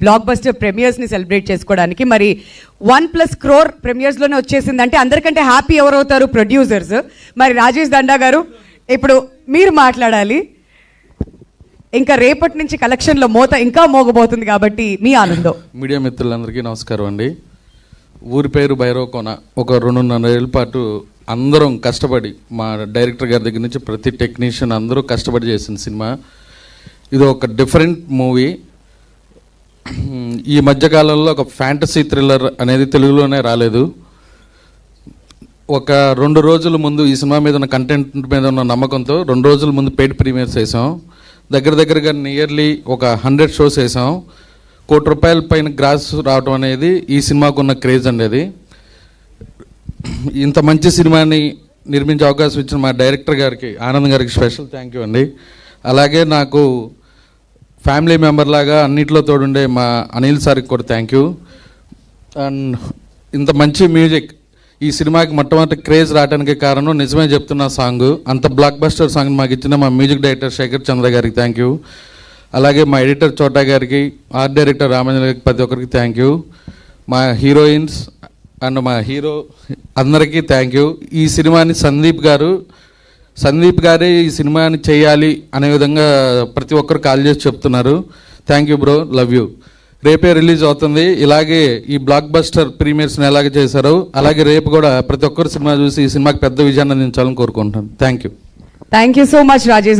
Block buster ప్రీమియర్స్ని celebrate చేసుకోవడానికి. మరి 1+ crore ప్రీమియర్స్లోనే వచ్చేసిందంటే అందరికంటే హ్యాపీ ఎవరవుతారు? ప్రొడ్యూసర్స్. మరి రాజేష్ దండా గారు ఇప్పుడు మీరు మాట్లాడాలి. ఇంకా రేపటి నుంచి కలెక్షన్లో మోత ఇంకా మోగబోతుంది కాబట్టి మీ ఆనందం. మీడియా మిత్రులందరికీ నమస్కారం అండి. ఊరి పేరు భైరవకోన. ఒక 2.5 ఏళ్ళ పాటు అందరం కష్టపడి, మా డైరెక్టర్ గారి దగ్గర నుంచి ప్రతి టెక్నీషియన్ అందరూ కష్టపడి చేసిన సినిమా. ఇది ఒక డిఫరెంట్ మూవీ. ఈ మధ్యకాలంలో ఒక ఫ్యాంటసీ థ్రిల్లర్ అనేది తెలుగులోనే రాలేదు. ఒక 2 రోజుల ముందు ఈ సినిమా మీద ఉన్న కంటెంట్ మీద ఉన్న నమ్మకంతో 2 రోజుల ముందు పెయిడ్ ప్రీమియర్స్ వేసాం. దగ్గరగా నియర్లీ ఒక 100 షోస్ వేసాం. ₹1 కోటి పైన గ్రాస్ రావడం అనేది ఈ సినిమాకు ఉన్న క్రేజ్ అండి. అది ఇంత మంచి సినిమాని నిర్మించే అవకాశం ఇచ్చిన మా డైరెక్టర్ గారికి, ఆనంద్ గారికి స్పెషల్ థ్యాంక్ యూ అండి. అలాగే నాకు ఫ్యామిలీ మెంబర్ లాగా అన్నింటిలో తోడుండే మా అనిల్ సార్కి కూడా థ్యాంక్ యూ. అండ్ ఇంత మంచి మ్యూజిక్ ఈ సినిమాకి మొట్టమొదటి క్రేజ్ రావడానికి కారణం నిజమే చెప్తున్న సాంగ్. అంత బ్లాక్ బస్టర్ సాంగ్ మాకు ఇచ్చిన మా మ్యూజిక్ డైరెక్టర్ శేఖర్ చంద్ర గారికి థ్యాంక్ యూ. అలాగే మా ఎడిటర్ చోటా గారికి, ఆర్ట్ డైరెక్టర్ రామేంద్ర గారికి, ప్రతి ఒక్కరికి థ్యాంక్ యూ. మా హీరోయిన్స్ అండ్ మా హీరో అందరికీ థ్యాంక్ యూ. ఈ సినిమాని సందీప్ గారే ఈ సినిమాని చేయాలి అనే విధంగా ప్రతి ఒక్కరు కాల్ చేసి చెప్తున్నారు. Thank you bro, love you. రేపే రిలీజ్ అవుతుంది. ఇలాగే ఈ బ్లాక్ బస్టర్ ప్రీమియర్స్ని ఎలాగే చేశారో అలాగే రేపు కూడా ప్రతి ఒక్కరు సినిమా చూసి ఈ సినిమాకి పెద్ద విజయాన్ని అందించాలని కోరుకుంటున్నాను. Thank you so much Rajesh.